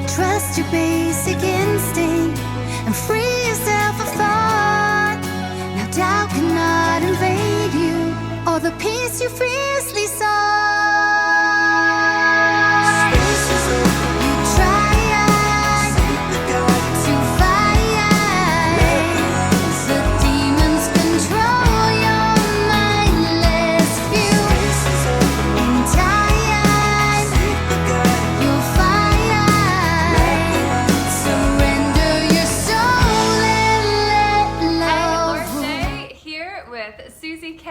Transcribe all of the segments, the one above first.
Trust your basic instinct and free yourself of thought. Now doubt cannot invade you or the peace you fiercely sought. Spaces open, you try to fight. The demons control your mindless view. In time, you'll find. Surrender your soul and let love Hey, here with Suzi K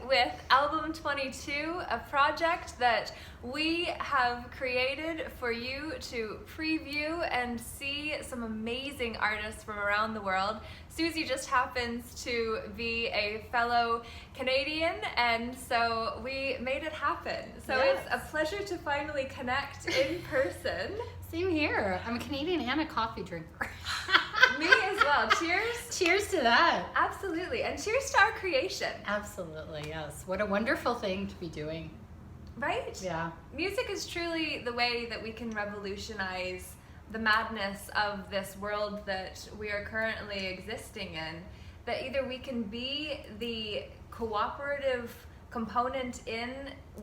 with Album 22, a project that we have created for you to preview and see some amazing artists from around the world. Suzi just happens to be a fellow Canadian, and so we made it happen. So Yes. It's a pleasure to finally connect in person. Same here. I'm a Canadian and a coffee drinker. Me as well. Cheers. Cheers to that. Absolutely. And cheers to our creation. Absolutely, yes. What a wonderful thing to be doing. Right? Yeah. Music is truly the way that we can revolutionize the madness of this world that we are currently existing in. That either we can be the cooperative component in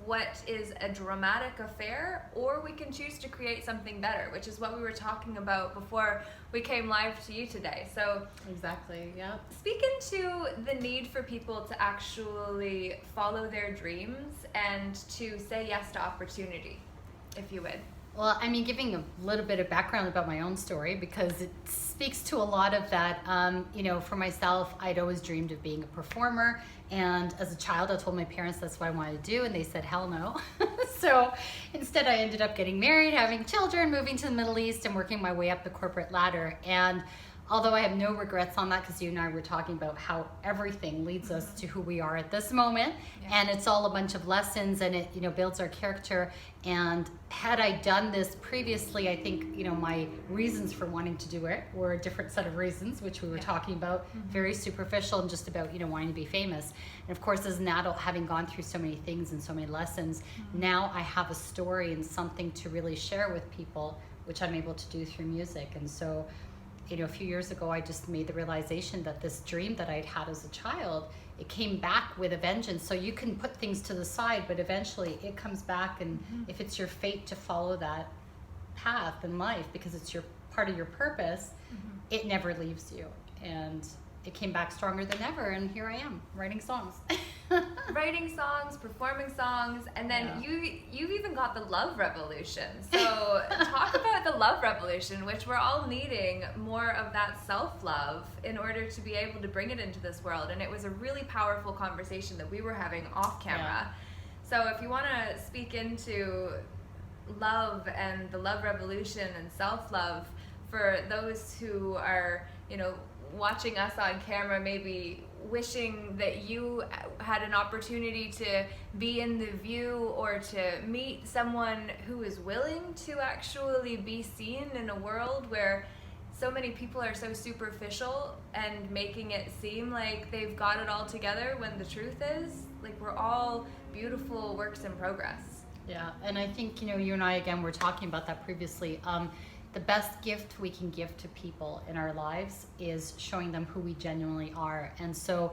what is a dramatic affair, or we can choose to create something better, which is what we were talking about before we came live to you today. So Exactly, yeah. speak into the need for people to actually follow their dreams and to say yes to opportunity, if you would. Well, I mean, giving a little bit of background about my own story, because it speaks to a lot of that. For myself, I'd always dreamed of being a performer. And as a child, I told my parents that's what I wanted to do, and they said, hell no. So instead, I ended up getting married, having children, moving to the Middle East, and working my way up the corporate ladder. And although I have no regrets on that, because you and I were talking about how everything leads us to who we are at this moment, and it's all a bunch of lessons, and it builds our character. And had I done this previously, I think my reasons for wanting to do it were a different set of reasons, which we were talking about, very superficial and just about wanting to be famous. And of course, as an adult, having gone through so many things and so many lessons, now I have a story and something to really share with people, which I'm able to do through music. And so a few years ago, I just made the realization that this dream that I'd had as a child, it came back with a vengeance. So you can put things to the side, but eventually it comes back. And if it's your fate to follow that path in life, because it's your part of your purpose, it never leaves you. And it came back stronger than ever. And here I am writing songs. Writing songs, performing songs, and then you've even got the love revolution. So talk about the love revolution, which we're all needing more of that self-love in order to be able to bring it into this world. And it was a really powerful conversation that we were having off camera. So if you want to speak into love and the love revolution and self-love for those who are, watching us on camera, maybe wishing that you had an opportunity to be in the view or to meet someone who is willing to actually be seen in a world where so many people are so superficial and making it seem like they've got it all together, when the truth is, like, we're all beautiful works in progress. Yeah, and I think, you and I, again, were talking about that previously. The best gift we can give to people in our lives is showing them who we genuinely are. And so,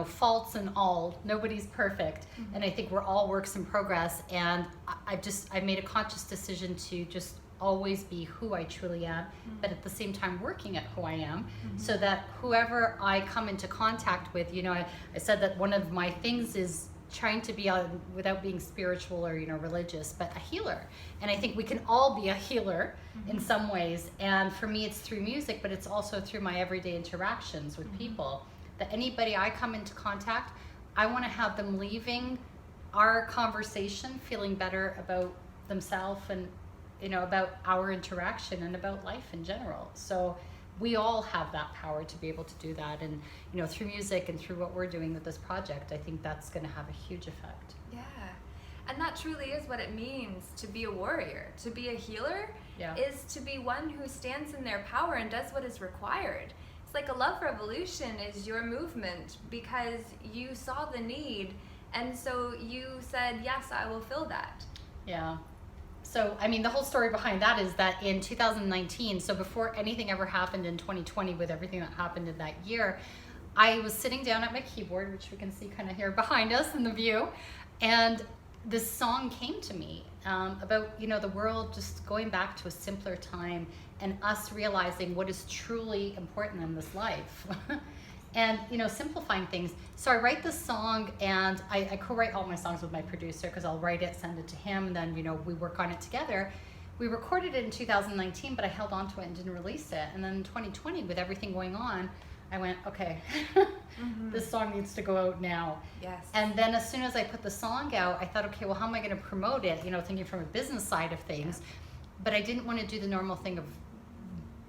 faults and all, nobody's perfect. And I think we're all works in progress. And I made a conscious decision to just always be who I truly am, but at the same time working at who I am, so that whoever I come into contact with, I said that one of my things is trying to be without being spiritual or religious, but a healer. And I think we can all be a healer in some ways. And for me, it's through music, but it's also through my everyday interactions with people. That anybody I come into contact, I want to have them leaving our conversation feeling better about themselves and about our interaction and about life in general. So we all have that power to be able to do that. And through music and through what we're doing with this project, I think that's going to have a huge effect. Yeah. And that truly is what it means to be a warrior. To be a healer is to be one who stands in their power and does what is required. It's like a love revolution is your movement because you saw the need, and so you said, yes, I will fill that. Yeah. So, I mean, the whole story behind that is that in 2019, so before anything ever happened in 2020 with everything that happened in that year, I was sitting down at my keyboard, which we can see kind of here behind us in the view, and this song came to me about, you know, the world just going back to a simpler time and us realizing what is truly important in this life. And, you know, simplifying things. So I write this song, and I co-write all my songs with my producer, because I'll write it, send it to him, and then, you know, we work on it together. We recorded it in 2019, but I held on to it and didn't release it. And then in 2020, with everything going on, I went, okay, this song needs to go out now. Yes. And then as soon as I put the song out, I thought, okay, well, how am I going to promote it? You know, thinking from a business side of things. But I didn't want to do the normal thing of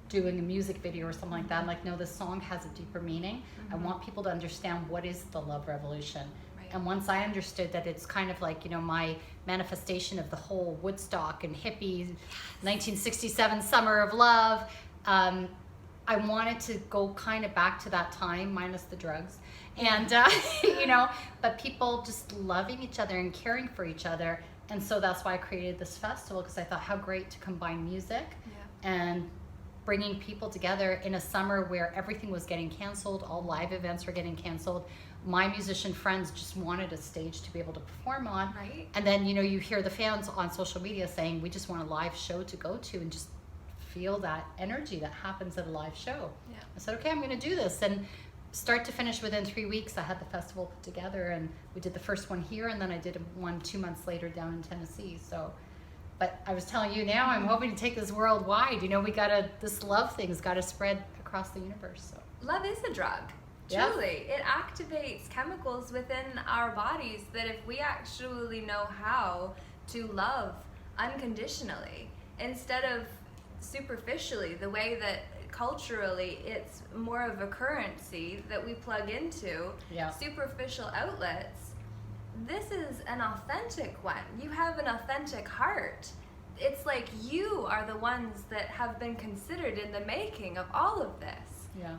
doing a music video or something like that. I'm like, no, this song has a deeper meaning. I want people to understand what is the love revolution. Right. And once I understood that it's kind of like, you know, my manifestation of the whole Woodstock and hippie 1967 summer of love, I wanted to go kind of back to that time, minus the drugs, and you know, but people just loving each other and caring for each other. And so that's why I created this festival, because I thought how great to combine music and bringing people together in a summer where everything was getting canceled, all live events were getting canceled. My musician friends just wanted a stage to be able to perform on. Right. And then, you know, you hear the fans on social media saying, we just want a live show to go to and just feel that energy that happens at a live show. Yeah. I said, okay, I'm going to do this. And start to finish within 3 weeks, I had the festival put together, and we did the first one here, and then I did one 2 months later down in Tennessee. So, but I was telling you now, I'm hoping to take this worldwide. You know, this love thing's got to spread across the universe. So. Love is a drug. Yeah. Truly. It activates chemicals within our bodies that if we actually know how to love unconditionally instead of superficially, the way that culturally it's more of a currency that we plug into superficial outlets. This is an authentic one. You have an authentic heart. It's like you are the ones that have been considered in the making of all of this. Yeah.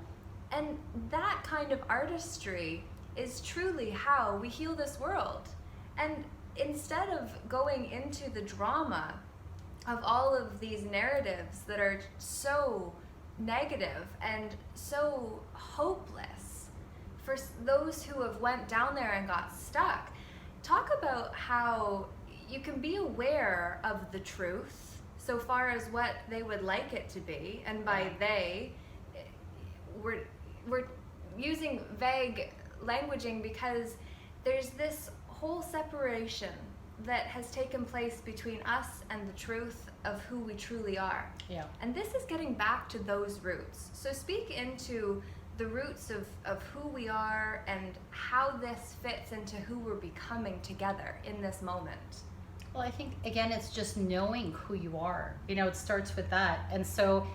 And that kind of artistry is truly how we heal this world. And instead of going into the drama of all of these narratives that are so negative and so hopeless for those who have went down there and got stuck, talk about how you can be aware of the truth so far as what they would like it to be, and by they, we're using vague languaging because there's this whole separation that has taken place between us and the truth of who we truly are. Yeah. And this is getting back to those roots. So speak into the roots of who we are and how this fits into who we're becoming together in this moment. Well, I think, again, it's just knowing who you are. You know, it starts with that. And so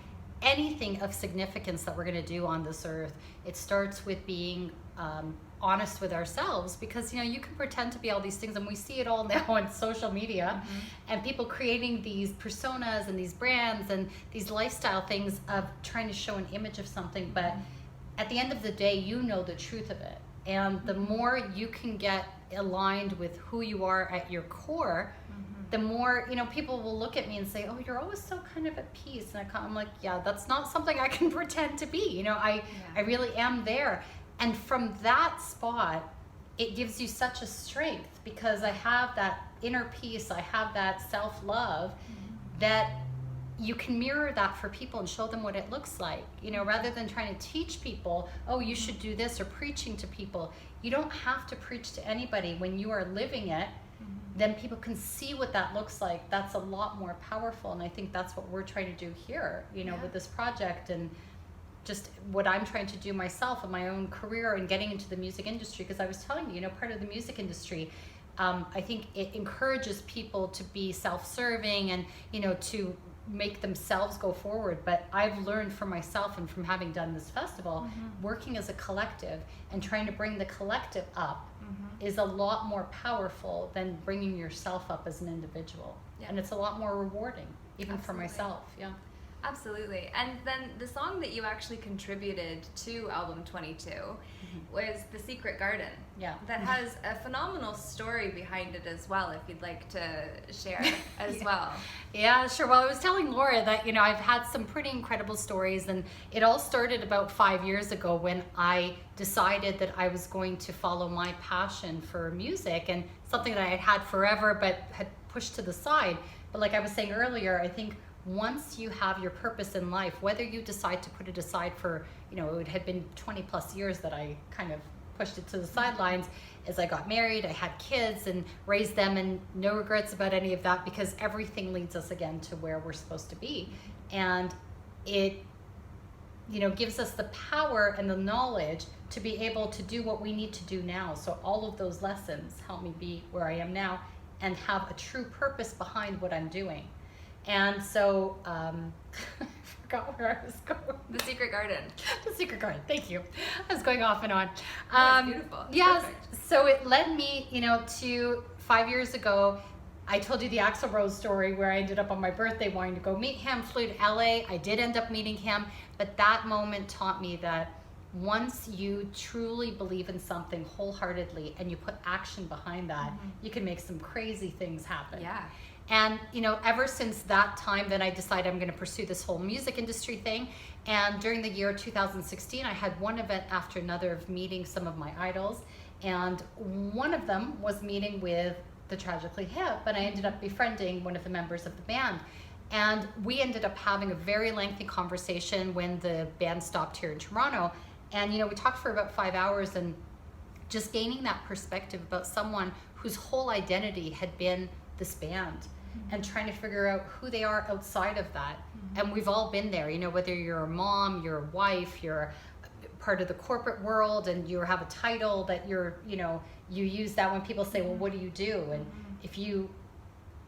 anything of significance that we're going to do on this earth, it starts with being honest with ourselves, because, you know, you can pretend to be all these things, and we see it all now on social media, and people creating these personas and these brands and these lifestyle things of trying to show an image of something. But at the end of the day, you know the truth of it. And the more you can get aligned with who you are at your core, the more, you know, people will look at me and say, oh, you're always so kind of at peace. And I'm like, yeah, that's not something I can pretend to be. You know, I really am there. And from that spot, it gives you such a strength, because I have that inner peace, I have that self-love, that you can mirror that for people and show them what it looks like, you know, rather than trying to teach people, oh, you should do this, or preaching to people. You don't have to preach to anybody. When you are living it, then people can see what that looks like. That's a lot more powerful. And I think that's what we're trying to do here, you know, with this project, and just what I'm trying to do myself in my own career and getting into the music industry. Because I was telling you, you know, part of the music industry, I think it encourages people to be self-serving and, you know, to make themselves go forward. But I've learned for myself, and from having done this festival, working as a collective and trying to bring the collective up is a lot more powerful than bringing yourself up as an individual. And it's a lot more rewarding, even for myself. Absolutely. And then the song that you actually contributed to album 22 was The Secret Garden. Yeah. That has a phenomenal story behind it as well, if you'd like to share as well. Yeah, sure. Well, I was telling Laura that, I've had some pretty incredible stories, and it all started about 5 years ago when I decided that I was going to follow my passion for music, and something that I had had forever but had pushed to the side. But like I was saying earlier, I think once you have your purpose in life, whether you decide to put it aside for, it had been 20 plus years that I kind of pushed it to the sidelines. As I got married, I had kids and raised them, and no regrets about any of that, because everything leads us again to where we're supposed to be. And it, gives us the power and the knowledge to be able to do what we need to do now. So all of those lessons help me be where I am now and have a true purpose behind what I'm doing. And so, I forgot where I was going. The Secret Garden. The Secret Garden, thank you. I was going off and on. That's beautiful. It's perfect. So it led me, to 5 years ago. I told you the Axl Rose story where I ended up on my birthday wanting to go meet him, flew to LA. I did end up meeting him, but that moment taught me that once you truly believe in something wholeheartedly and you put action behind that, you can make some crazy things happen. Yeah. And, ever since that time, then I decided I'm going to pursue this whole music industry thing. And during the year 2016, I had one event after another of meeting some of my idols. And one of them was meeting with the Tragically Hip, and I ended up befriending one of the members of the band. And we ended up having a very lengthy conversation when the band stopped here in Toronto. And, we talked for about 5 hours, and just gaining that perspective about someone whose whole identity had been this band, and trying to figure out who they are outside of that. And we've all been there, whether you're a mom, you're a wife, you're part of the corporate world, and you have a title that you're, you use that when people say, well, what do you do? And if you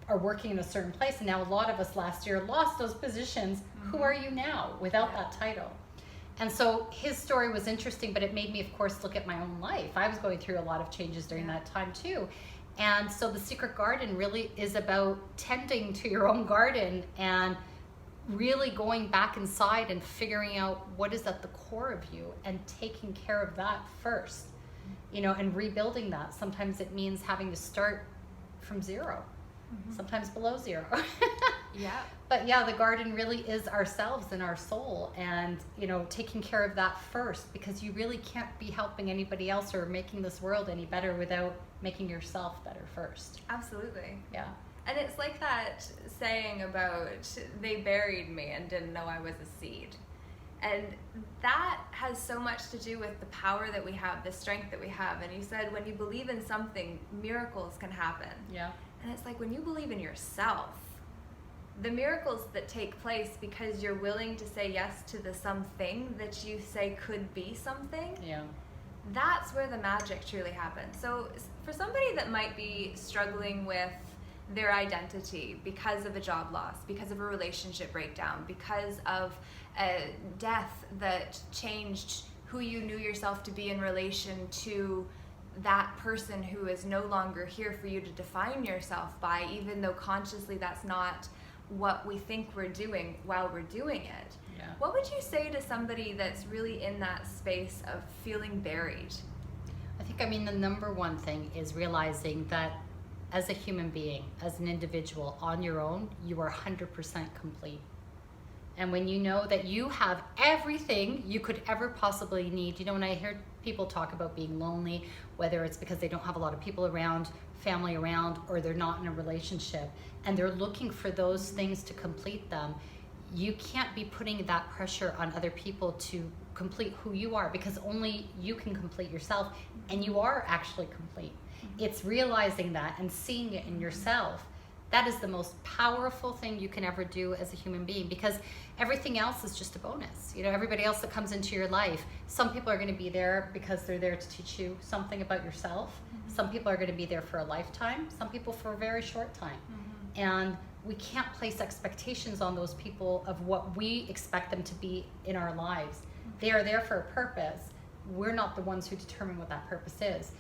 are working in a certain place, and now a lot of us last year lost those positions, who are you now without that title? And so his story was interesting, but it made me, of course, look at my own life. I was going through a lot of changes during that time too. And so the Secret Garden really is about tending to your own garden and really going back inside and figuring out what is at the core of you and taking care of that first, and rebuilding that. Sometimes it means having to start from zero, sometimes below zero. Yeah. But yeah, the garden really is ourselves and our soul, and taking care of that first, because you really can't be helping anybody else or making this world any better without making yourself better first. Absolutely. Yeah. And it's like that saying about they buried me and didn't know I was a seed. And that has so much to do with the power that we have, the strength that we have. And you said when you believe in something, miracles can happen. Yeah. And it's like when you believe in yourself, the miracles that take place because you're willing to say yes to the something that you say could be something. Yeah. That's where the magic truly happens. So for somebody that might be struggling with their identity because of a job loss, because of a relationship breakdown, because of a death that changed who you knew yourself to be in relation to that person who is no longer here for you to define yourself by, even though consciously that's not what we think we're doing while we're doing it. Yeah. What would you say to somebody that's really in that space of feeling buried? I think, the number one thing is realizing that as a human being, as an individual, on your own, you are 100% complete. And when you know that you have everything you could ever possibly need, when I hear people talk about being lonely, whether it's because they don't have a lot of people around, family around, or they're not in a relationship, and they're looking for those things to complete them, you can't be putting that pressure on other people to complete who you are, because only you can complete yourself, and you are actually complete. It's realizing that and seeing it in yourself. That is the most powerful thing you can ever do as a human being, because everything else is just a bonus. Everybody else that comes into your life, some people are going to be there because they're there to teach you something about yourself. Some people are going to be there for a lifetime, some people for a very short time. And we can't place expectations on those people of what we expect them to be in our lives. They are there for a purpose. We're not the ones who determine what that purpose is.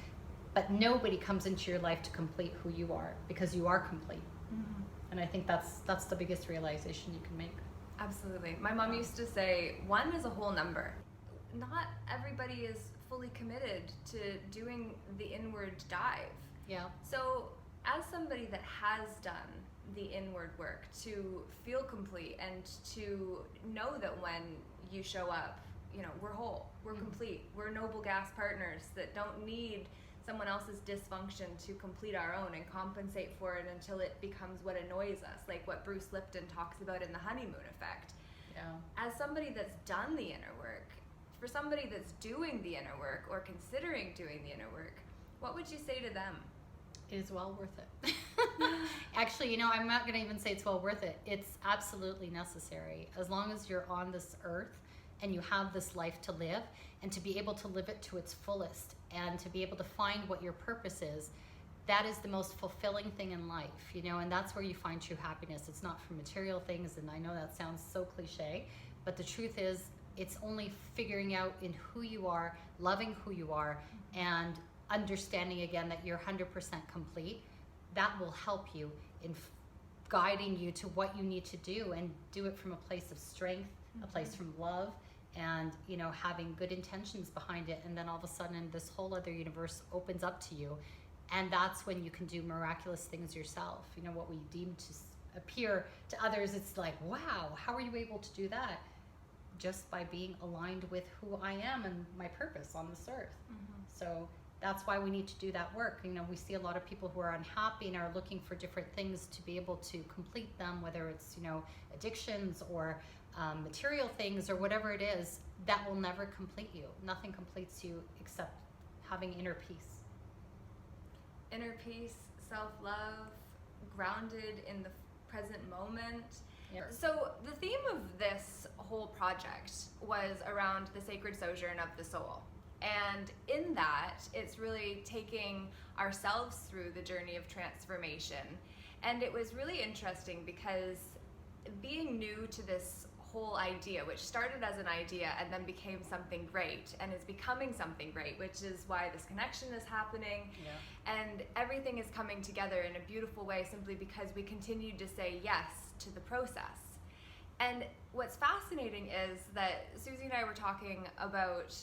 But nobody comes into your life to complete who you are, because you are complete. And I think that's the biggest realization you can make. Absolutely. My mom used to say, one is a whole number. Not everybody is fully committed to doing the inward dive. Yeah. So as somebody that has done the inward work to feel complete and to know that when you show up, you know, we're whole, we're complete, we're noble gas partners that don't need someone else's dysfunction to complete our own and compensate for it until it becomes what annoys us, like what Bruce Lipton talks about in The Honeymoon Effect. Yeah. As somebody that's done the inner work, for somebody that's doing the inner work or considering doing the inner work, what would you say to them? It is well worth it. Actually, you know, I'm not going to even say it's well worth it. It's absolutely necessary. As long as you're on this earth and you have this life to live, and to be able to live it to its fullest and to be able to find what your purpose is, that is the most fulfilling thing in life, you know, and that's where you find true happiness. It's not from material things, and I know that sounds so cliche, but the truth is it's only figuring out in who you are, loving who you are, and understanding again that you're 100% complete. That will help you in guiding you to what you need to do, and do it from a place of strength, a place from love, and, you know, having good intentions behind it. And then all of a sudden this whole other universe opens up to you, and that's when you can do miraculous things yourself. You know, what we deem to appear to others, it's like, wow, how are you able to do that? Just by being aligned with who I am and my purpose on this earth. So that's why we need to do that work. You know, we see a lot of people who are unhappy and are looking for different things to be able to complete them, whether it's, you know, addictions or material things or whatever it is. That will never complete you. Nothing completes you except having inner peace. Inner peace, self-love, grounded in the present moment. Yep. So the theme of this whole project was around the sacred sojourn of the soul. And in that, it's really taking ourselves through the journey of transformation. And it was really interesting because being new to this whole idea, which started as an idea and then became something great and is becoming something great, which is why this connection is happening. Yeah. And everything is coming together in a beautiful way simply because we continued to say yes to the process. And what's fascinating is that Suzi and I were talking about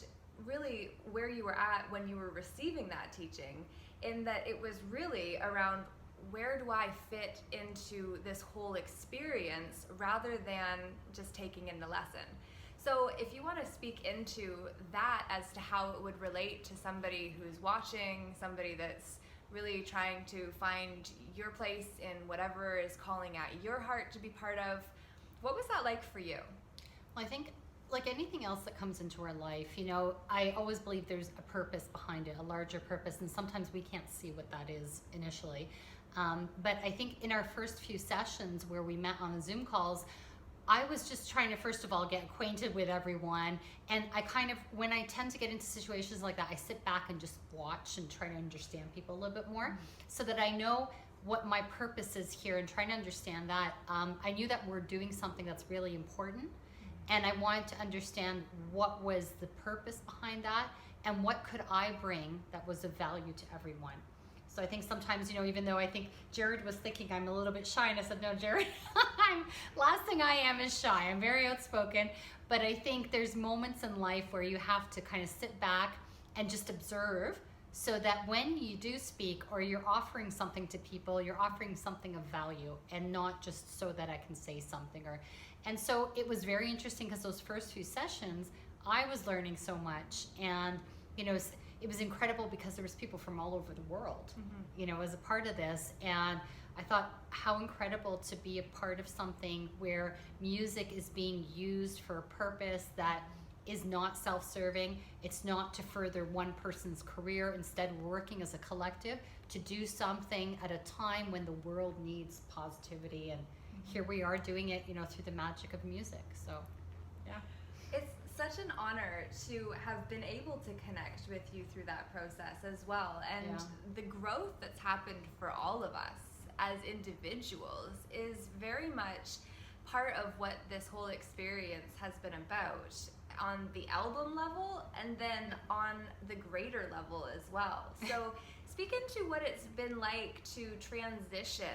really where you were at when you were receiving that teaching, in that it was really around, where do I fit into this whole experience rather than just taking in the lesson. So if you want to speak into that as to how it would relate to somebody who's watching, somebody that's really trying to find your place in whatever is calling at your heart to be part of, what was that like for you? Well, I think like anything else that comes into our life, you know, I always believe there's a purpose behind it, a larger purpose, and sometimes we can't see what that is initially. But I think in our first few sessions where we met on the Zoom calls, I was just trying to, first of all, get acquainted with everyone. And I kind of, when I tend to get into situations like that, I sit back and just watch and try to understand people a little bit more, so that I know what my purpose is here, and trying to understand that. I knew that we're doing something that's really important, and I wanted to understand what was the purpose behind that, and what could I bring that was of value to everyone. So I think sometimes, you know, even though I think Jared was thinking I'm a little bit shy, and I said, no, Jared, last thing I am is shy. I'm very outspoken. But I think there's moments in life where you have to kind of sit back and just observe, so that when you do speak or you're offering something to people, you're offering something of value, and not just so that I can say something. And so it was very interesting, because those first few sessions, I was learning so much. And, you know, it was incredible because there was people from all over the world, you know, as a part of this. And I thought, how incredible to be a part of something where music is being used for a purpose that is not self-serving. It's not to further one person's career. Instead, we're working as a collective to do something at a time when the world needs positivity. And here we are doing it, you know, through the magic of music. So, yeah. It's such an honor to have been able to connect with you through that process as well. And the growth that's happened for all of us as individuals is very much part of what this whole experience has been about, on the album level and then on the greater level as well. So speak into what it's been like to transition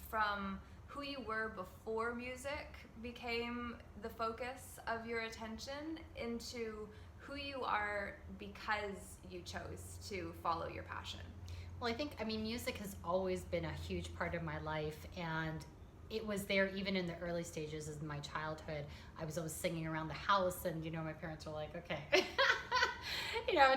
from who you were before music became the focus of your attention into who you are because you chose to follow your passion? Well, I mean, music has always been a huge part of my life, and it was there even in the early stages of my childhood. I was always singing around the house, and, my parents were like, okay,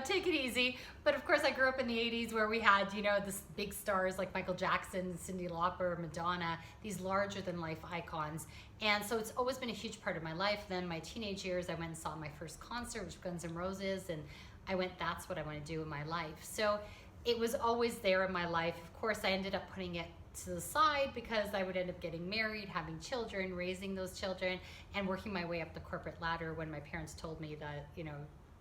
take it easy. But of course, I grew up in the 80s where we had, this big stars like Michael Jackson, Cyndi Lauper, Madonna, these larger than life icons. And so it's always been a huge part of my life. Then my teenage years, I went and saw my first concert, which was Guns N' Roses, and I went, that's what I want to do in my life. So it was always there in my life. Of course, I ended up putting it to the side because I would end up getting married, having children, raising those children, and working my way up the corporate ladder when my parents told me that,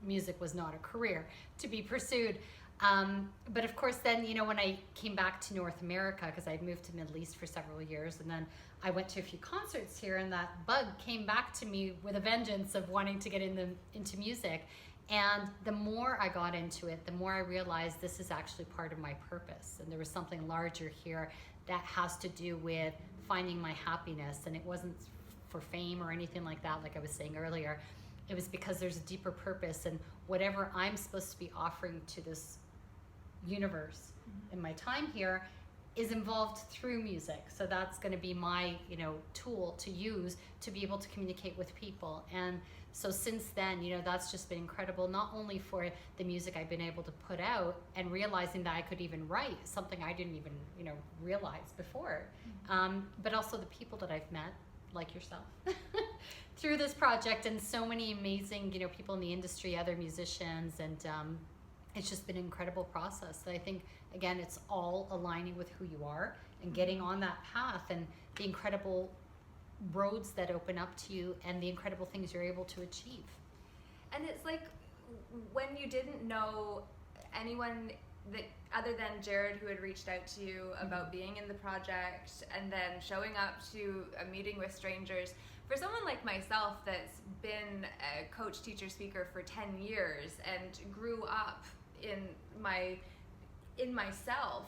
music was not a career to be pursued. But of course then, when I came back to North America, because I'd moved to Middle East for several years, and then I went to a few concerts here, and that bug came back to me with a vengeance of wanting to get into music. And the more I got into it, the more I realized this is actually part of my purpose. And there was something larger here that has to do with finding my happiness. And it wasn't for fame or anything like that, like I was saying earlier. It was because there's a deeper purpose, and whatever I'm supposed to be offering to this universe in my time here is involved through music. So that's going to be my, tool to use to be able to communicate with people. And so since then, that's just been incredible, not only for the music I've been able to put out and realizing that I could even write something I didn't even, realize before, but also the people that I've met, like yourself, through this project, and so many amazing, people in the industry, other musicians, and it's just been an incredible process. I think, again, it's all aligning with who you are and getting on that path, and the incredible roads that open up to you and the incredible things you're able to achieve. And it's like when you didn't know anyone that other than Jared, who had reached out to you about being in the project, and then showing up to a meeting with strangers. For someone like myself that's been a coach, teacher, speaker for 10 years and grew up in myself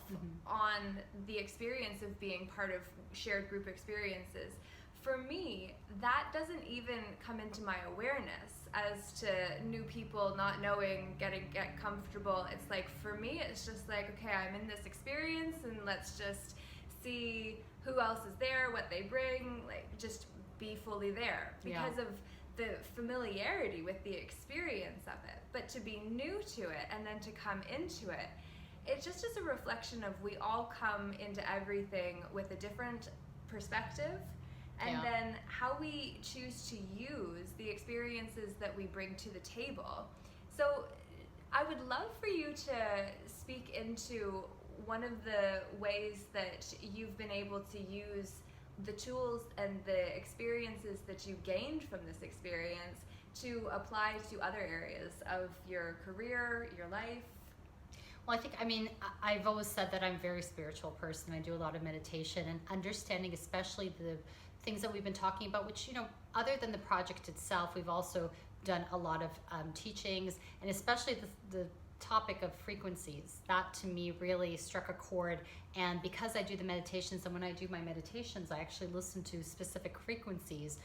on the experience of being part of shared group experiences, for me, that doesn't even come into my awareness as to new people not knowing, get comfortable. It's like, for me, it's just like, okay, I'm in this experience, and let's just see who else is there, what they bring, like just be fully there because of the familiarity with the experience of it. But to be new to it and then to come into it, it just is a reflection of we all come into everything with a different perspective. And then how we choose to use the experiences that we bring to the table. So I would love for you to speak into one of the ways that you've been able to use the tools and the experiences that you gained from this experience to apply to other areas of your career, your life. Well, I've always said that I'm a very spiritual person. I do a lot of meditation and understanding, especially the things that we've been talking about, which, other than the project itself, we've also done a lot of teachings, and especially the topic of frequencies. That to me really struck a chord. And because I do the meditations, and when I do my meditations, I actually listen to specific frequencies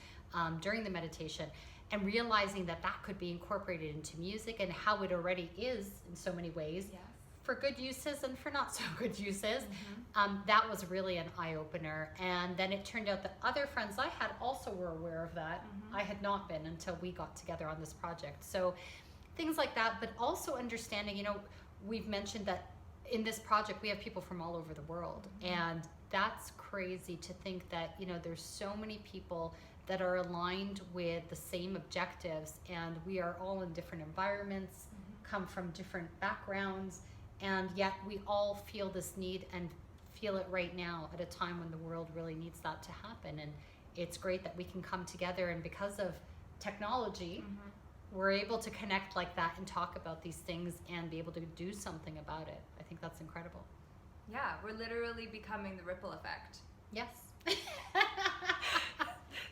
during the meditation, and realizing that could be incorporated into music, and how it already is in so many ways. Yes. For good uses and for not so good uses. That was really an eye-opener. And then it turned out that other friends I had also were aware of that. I had not been until we got together on this project. So things like that, but also understanding, we've mentioned that in this project we have people from all over the world. And that's crazy to think that, there's so many people that are aligned with the same objectives, and we are all in different environments, come from different backgrounds, and yet we all feel this need and feel it right now at a time when the world really needs that to happen. And it's great that we can come together, and because of technology, we're able to connect like that and talk about these things and be able to do something about it. I think that's incredible. Yeah, we're literally becoming the ripple effect. Yes.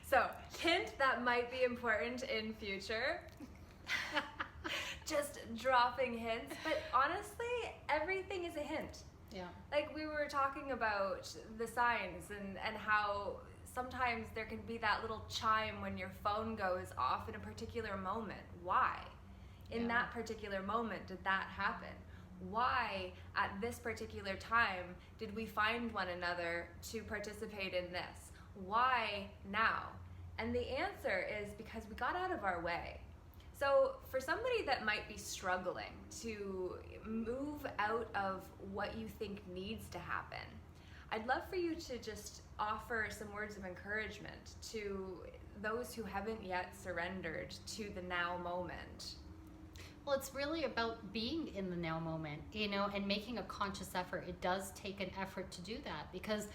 So, hint that might be important in future. Just dropping hints, but honestly, everything is a hint. Yeah. Like we were talking about the signs and how sometimes there can be that little chime when your phone goes off in a particular moment. Why? In that particular moment did that happen? Why at this particular time did we find one another to participate in this? Why now? And the answer is because we got out of our way. So for somebody that might be struggling to move out of what you think needs to happen, I'd love for you to just offer some words of encouragement to those who haven't yet surrendered to the now moment. Well, it's really about being in the now moment, you know, and making a conscious effort. It does take an effort to do that, because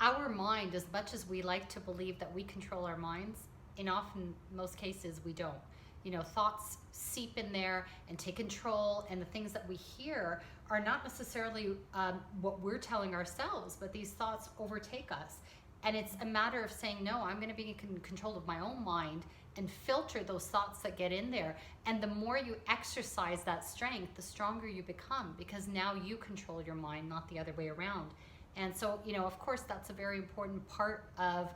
our mind, as much as we like to believe that we control our minds, in often most cases we don't. You know, thoughts seep in there and take control, and the things that we hear are not necessarily what we're telling ourselves, but these thoughts overtake us. And it's a matter of saying, no, I'm going to be in control of my own mind and filter those thoughts that get in there. And the more you exercise that strength, the stronger you become, because now you control your mind, not the other way around. And so, you know, of course, that's a very important part of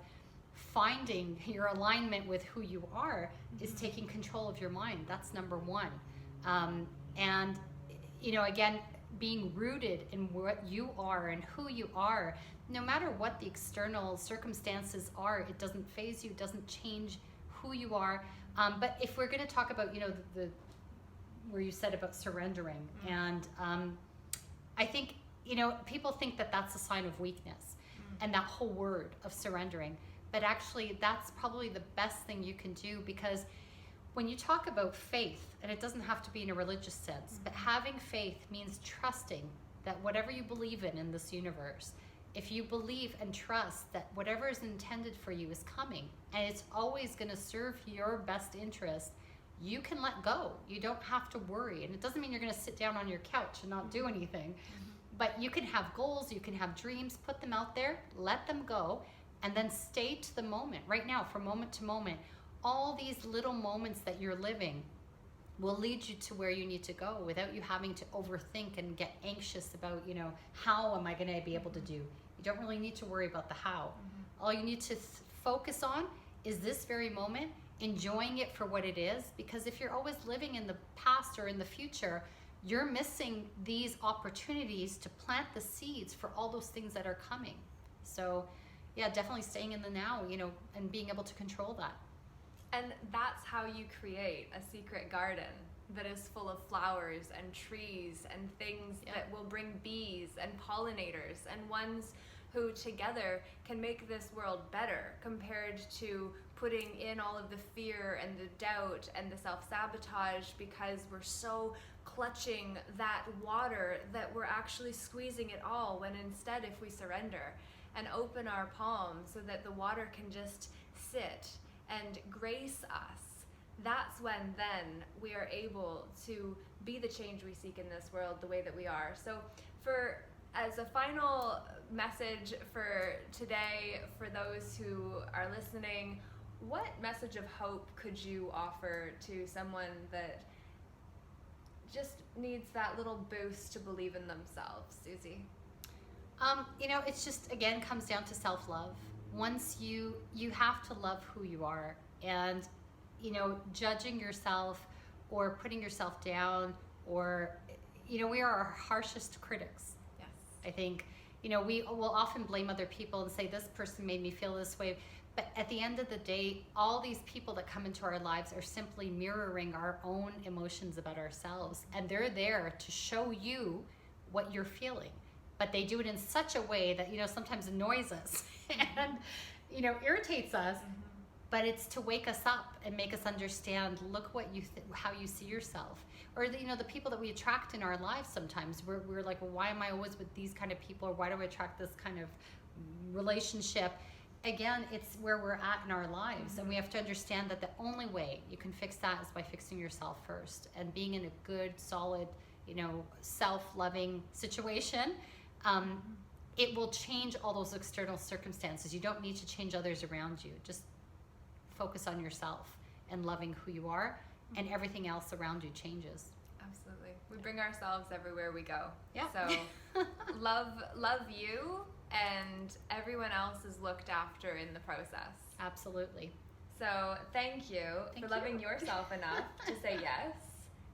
finding your alignment with who you are, is taking control of your mind. That's number one. And, you know, again, being rooted in what you are and who you are, no matter what the external circumstances are, it doesn't faze you, it doesn't change who you are. But if we're going to talk about, you know, the where you said about surrendering, and I think, you know, people think that that's a sign of weakness, and that whole word of surrendering. But actually, that's probably the best thing you can do, because when you talk about faith, and it doesn't have to be in a religious sense, but having faith means trusting that whatever you believe in this universe, if you believe and trust that whatever is intended for you is coming, and it's always going to serve your best interest, you can let go. You don't have to worry. And it doesn't mean you're going to sit down on your couch and not do anything. But you can have goals, you can have dreams, put them out there, let them go, and then stay to the moment. Right now, from moment to moment, all these little moments that you're living will lead you to where you need to go without you having to overthink and get anxious about, you know, how am I going to be able to do? You don't really need to worry about the how. All you need to focus on is this very moment, enjoying it for what it is, because if you're always living in the past or in the future, you're missing these opportunities to plant the seeds for all those things that are coming. So yeah, definitely staying in the now, you know, and being able to control that. And that's how you create a secret garden that is full of flowers and trees and things that will bring bees and pollinators, and ones who together can make this world better, compared to putting in all of the fear and the doubt and the self-sabotage, because we're so clutching that water that we're actually squeezing it all, when instead, if we surrender and open our palms so that the water can just sit and grace us, that's when then we are able to be the change we seek in this world the way that we are. So as a final message for today, for those who are listening, what message of hope could you offer to someone that just needs that little boost to believe in themselves, Suzi? You know, it's just, again, comes down to self-love. Once you have to love who you are, and, you know, judging yourself or putting yourself down, or, you know, we are our harshest critics. Yes. I think, you know, we will often blame other people and say, this person made me feel this way. But at the end of the day, all these people that come into our lives are simply mirroring our own emotions about ourselves. And they're there to show you what you're feeling. But they do it in such a way that, you know, sometimes annoys us and, you know, irritates us. But it's to wake us up and make us understand, look what you how you see yourself. Or, you know, the people that we attract in our lives, sometimes we're like, well, why am I always with these kind of people? Or why do I attract this kind of relationship? Again, it's where we're at in our lives. And we have to understand that the only way you can fix that is by fixing yourself first, and being in a good, solid, you know, self-loving situation. It will change all those external circumstances. You don't need to change others around you. Just focus on yourself and loving who you are, and everything else around you changes. Absolutely. We bring ourselves everywhere we go. Yeah. So love you, and everyone else is looked after in the process. Absolutely. So thank you for loving yourself enough to say yes,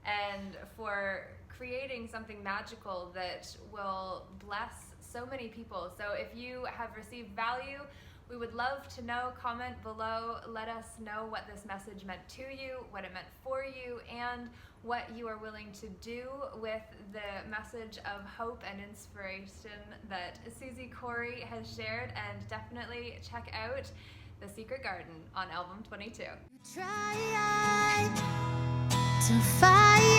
and for creating something magical that will bless so many people. So if you have received value, we would love to know. Comment below. Let us know what this message meant to you, what it meant for you, and what you are willing to do with the message of hope and inspiration that Suzi Kory has shared. And definitely check out The Secret Garden on album 22. Try to fight.